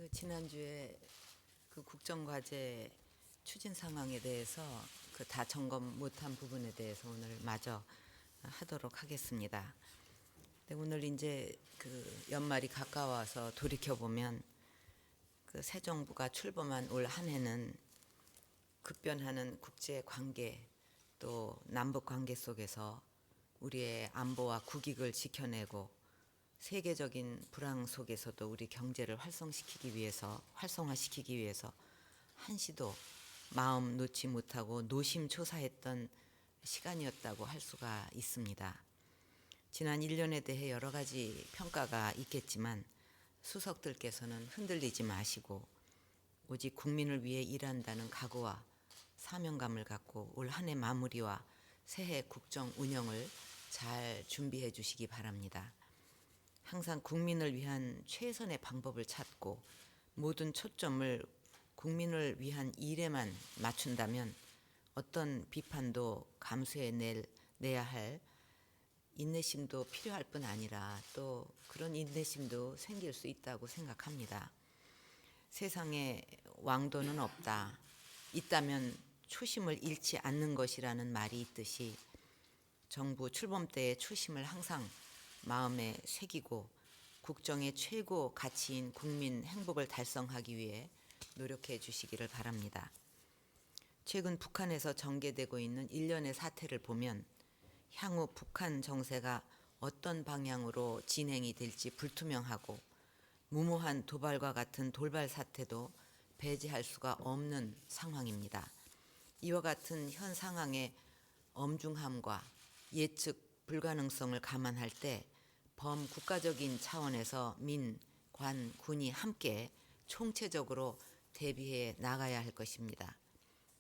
지난주에 국정과제 추진 상황에 대해서 다 점검 못한 부분에 대해서 오늘 마저 하도록 하겠습니다. 오늘 이제 연말이 가까워서 돌이켜 보면 새 정부가 출범한 올 한 해는 급변하는 국제 관계 또 남북 관계 속에서 우리의 안보와 국익을 지켜내고 세계적인 불황 속에서도 우리 경제를 활성화시키기 위해서 한시도 마음 놓지 못하고 노심초사했던 시간이었다고 할 수가 있습니다. 지난 1년에 대해 여러 가지 평가가 있겠지만 수석들께서는 흔들리지 마시고 오직 국민을 위해 일한다는 각오와 사명감을 갖고 올 한 해 마무리와 새해 국정 운영을 잘 준비해 주시기 바랍니다. 항상 국민을 위한 최선의 방법을 찾고 모든 초점을 국민을 위한 일에만 맞춘다면 어떤 비판도 감수해내야 할 인내심도 필요할 뿐 아니라 또 그런 인내심도 생길 수 있다고 생각합니다. 세상에 왕도는 없다. 있다면 초심을 잃지 않는 것이라는 말이 있듯이 정부 출범 때의 초심을 항상 마음에 새기고 국정의 최고 가치인 국민 행복을 달성하기 위해 노력해 주시기를 바랍니다. 최근 북한에서 전개되고 있는 일련의 사태를 보면 향후 북한 정세가 어떤 방향으로 진행이 될지 불투명하고 무모한 도발과 같은 돌발 사태도 배제할 수가 없는 상황입니다. 이와 같은 현 상황의 엄중함과 예측 불가능성을 감안할 때 범국가적인 차원에서 민, 관, 군이 함께 총체적으로 대비해 나가야 할 것입니다.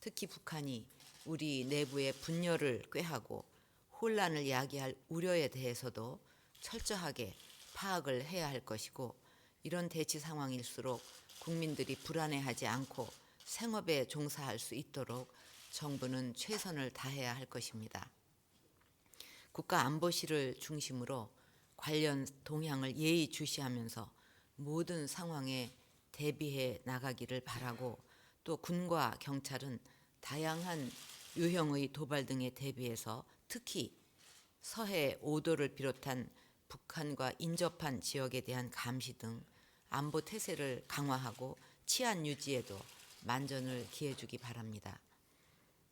특히 북한이 우리 내부의 분열을 꾀하고 혼란을 야기할 우려에 대해서도 철저하게 파악을 해야 할 것이고 이런 대치 상황일수록 국민들이 불안해하지 않고 생업에 종사할 수 있도록 정부는 최선을 다해야 할 것입니다. 국가안보실을 중심으로 관련 동향을 예의주시하면서 모든 상황에 대비해 나가기를 바라고 또 군과 경찰은 다양한 유형의 도발 등에 대비해서 특히 서해 5도를 비롯한 북한과 인접한 지역에 대한 감시 등 안보 태세를 강화하고 치안 유지에도 만전을 기해주기 바랍니다.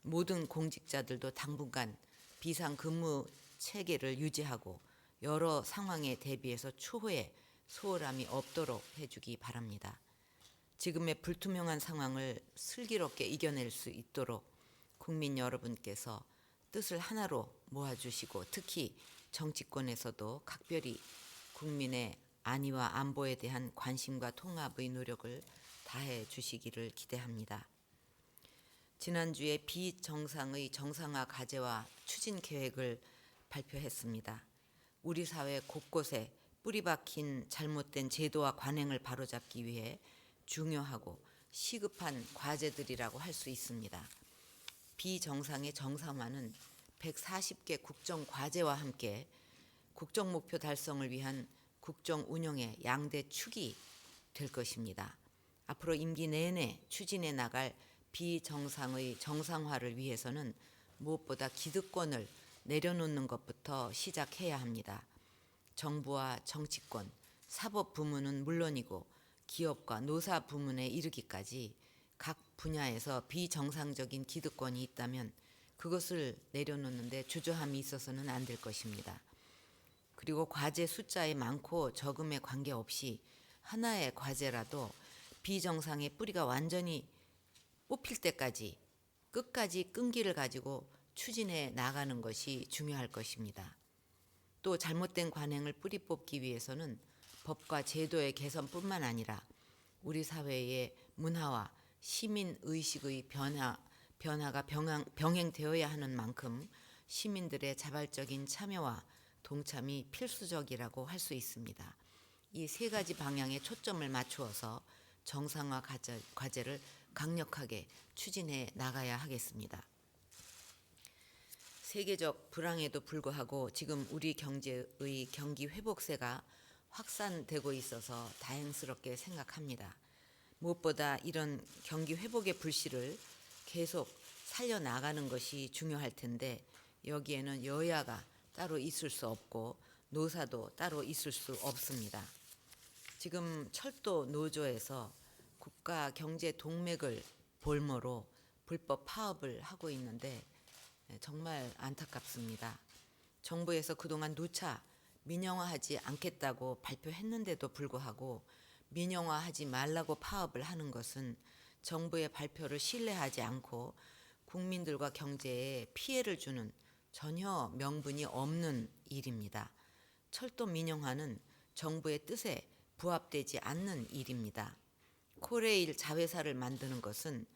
모든 공직자들도 당분간 비상근무 체계를 유지하고 여러 상황에 대비해서 추후에 소홀함이 없도록 해주기 바랍니다. 지금의 불투명한 상황을 슬기롭게 이겨낼 수 있도록 국민 여러분께서 뜻을 하나로 모아주시고 특히 정치권에서도 각별히 국민의 안위와 안보에 대한 관심과 통합의 노력을 다해 주시기를 기대합니다. 지난주에 비정상의 정상화 과제와 추진 계획을 발표했습니다. 우리 사회 곳곳에 뿌리박힌 잘못된 제도와 관행을 바로잡기 위해 중요하고 시급한 과제들이라고 할 수 있습니다. 비정상의 정상화는 140개 국정 과제와 함께 국정 목표 달성을 위한 국정 운영의 양대 축이 될 것입니다. 앞으로 임기 내내 추진해 나갈 비정상의 정상화를 위해서는 무엇보다 기득권을 내려놓는 것부터 시작해야 합니다. 정부와 정치권, 사법 부문은 물론이고 기업과 노사 부문에 이르기까지 각 분야에서 비정상적인 기득권이 있다면 그것을 내려놓는데 주저함이 있어서는 안 될 것입니다. 그리고 과제 숫자에 많고 적음에 관계없이 하나의 과제라도 비정상의 뿌리가 완전히 뽑힐 때까지 끝까지 끈기를 가지고 추진해 나가는 것이 중요할 것입니다. 또 잘못된 관행을 뿌리 뽑기 위해서는 법과 제도의 개선뿐만 아니라 우리 사회의 문화와 시민의식의 변화가 병행되어야 하는 만큼 시민들의 자발적인 참여와 동참이 필수적이라고 할 수 있습니다. 이 세 가지 방향에 초점을 맞추어서 정상화 과제를 강력하게 추진해 나가야 하겠습니다. 세계적 불황에도 불구하고 지금 우리 경제의 경기 회복세가 확산되고 있어서 다행스럽게 생각합니다. 무엇보다 이런 경기 회복의 불씨를 계속 살려나가는 것이 중요할 텐데 여기에는 여야가 따로 있을 수 없고 노사도 따로 있을 수 없습니다. 지금 철도 노조에서 국가 경제 동맥을 볼모로 불법 파업을 하고 있는데 정말 안타깝습니다. 정부에서 그동안 누차 민영화하지 않겠다고 발표했는데도 불구하고 민영화하지 말라고 파업을 하는 것은 정부의 발표를 신뢰하지 않고 국민들과 경제에 피해를 주는 전혀 명분이 없는 일입니다. 철도 민영화는 정부의 뜻에 부합되지 않는 일입니다. 코레일 자회사를 만드는 것은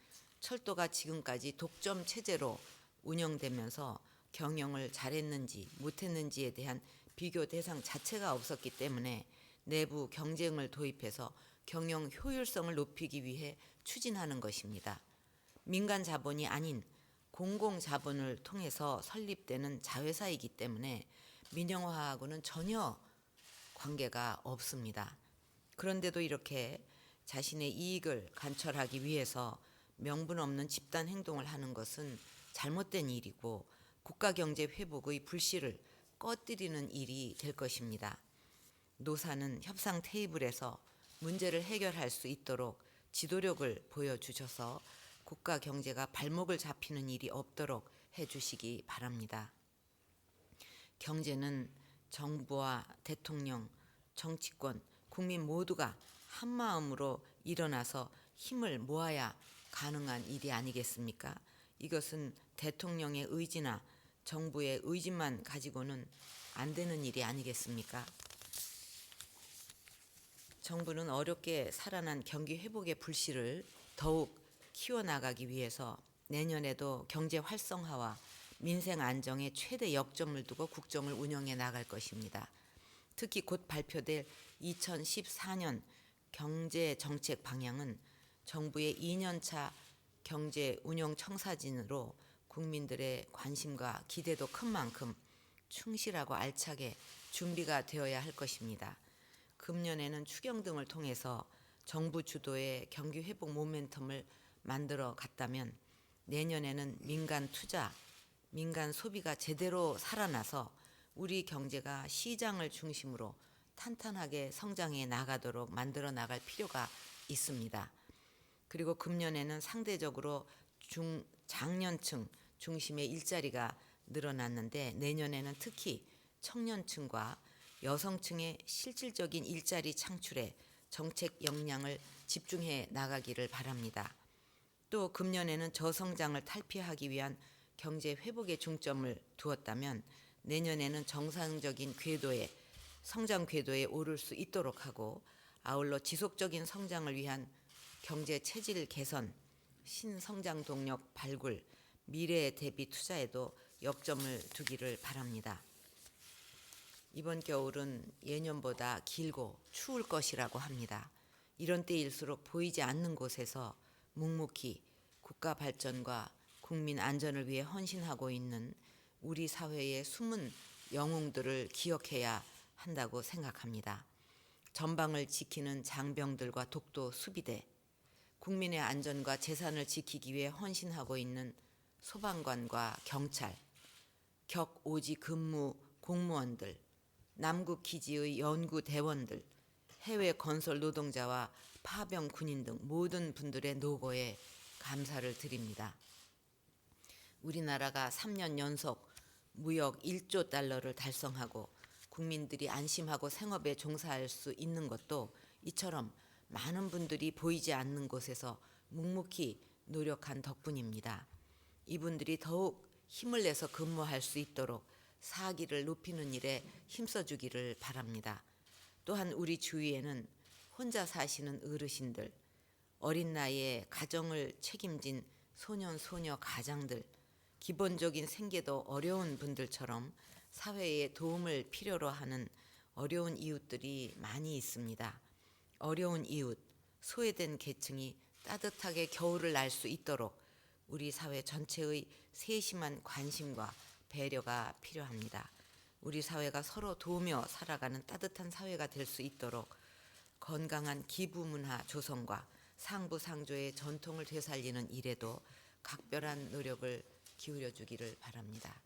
철도가 지금까지 독점 체제로 운영되면서 경영을 잘했는지 못했는지에 대한 비교 대상 자체가 없었기 때문에 내부 경쟁을 도입해서 경영 효율성을 높이기 위해 추진하는 것입니다. 민간 자본이 아닌 공공 자본을 통해서 설립되는 자회사이기 때문에 민영화하고는 전혀 관계가 없습니다. 그런데도 이렇게 자신의 이익을 관철하기 위해서 명분 없는 집단 행동을 하는 것은 잘못된 일이고 국가 경제 회복의 불씨를 꺼뜨리는 일이 될 것입니다. 노사는 협상 테이블에서 문제를 해결할 수 있도록 지도력을 보여주셔서 국가 경제가 발목을 잡히는 일이 없도록 해주시기 바랍니다. 경제는 정부와 대통령, 정치권, 국민 모두가 한마음으로 일어나서 힘을 모아야 가능한 일이 아니겠습니까? 이것은 대통령의 의지나 정부의 의지만 가지고는 안 되는 일이 아니겠습니까? 정부는 어렵게 살아난 경기 회복의 불씨를 더욱 키워나가기 위해서 내년에도 경제 활성화와 민생 안정에 최대 역점을 두고 국정을 운영해 나갈 것입니다. 특히 곧 발표될 2014년 경제 정책 방향은 정부의 2년차 경제 운영 청사진으로 국민들의 관심과 기대도 큰 만큼 충실하고 알차게 준비가 되어야 할 것입니다. 금년에는 추경 등을 통해서 정부 주도의 경기 회복 모멘텀을 만들어 갔다면 내년에는 민간 투자, 민간 소비가 제대로 살아나서 우리 경제가 시장을 중심으로 탄탄하게 성장해 나가도록 만들어 나갈 필요가 있습니다. 그리고 금년에는 상대적으로 장년층 중심의 일자리가 늘어났는데 내년에는 특히 청년층과 여성층의 실질적인 일자리 창출에 정책 역량을 집중해 나가기를 바랍니다. 또 금년에는 저성장을 탈피하기 위한 경제 회복에 중점을 두었다면 내년에는 정상적인 궤도에 성장 궤도에 오를 수 있도록 하고 아울러 지속적인 성장을 위한 경제 체질 개선, 신성장 동력 발굴, 미래 대비 투자에도 역점을 두기를 바랍니다. 이번 겨울은 예년보다 길고 추울 것이라고 합니다. 이런 때일수록 보이지 않는 곳에서 묵묵히 국가 발전과 국민 안전을 위해 헌신하고 있는 우리 사회의 숨은 영웅들을 기억해야 한다고 생각합니다. 전방을 지키는 장병들과 독도 수비대, 국민의 안전과 재산을 지키기 위해 헌신하고 있는 소방관과 경찰, 격오지 근무 공무원들, 남국 기지의 연구대원들, 해외 건설 노동자와 파병 군인 등 모든 분들의 노고에 감사를 드립니다. 우리나라가 3년 연속 무역 1조 달러를 달성하고 국민들이 안심하고 생업에 종사할 수 있는 것도 이처럼 많은 분들이 보이지 않는 곳에서 묵묵히 노력한 덕분입니다. 이분들이 더욱 힘을 내서 근무할 수 있도록 사기를 높이는 일에 힘써주기를 바랍니다. 또한 우리 주위에는 혼자 사시는 어르신들, 어린 나이에 가정을 책임진 소년, 소녀, 가장들, 기본적인 생계도 어려운 분들처럼 사회에 도움을 필요로 하는 어려운 이웃들이 많이 있습니다. 어려운 이웃, 소외된 계층이 따뜻하게 겨울을 날 수 있도록 우리 사회 전체의 세심한 관심과 배려가 필요합니다. 우리 사회가 서로 도우며 살아가는 따뜻한 사회가 될 수 있도록 건강한 기부 문화 조성과 상부상조의 전통을 되살리는 일에도 각별한 노력을 기울여 주기를 바랍니다.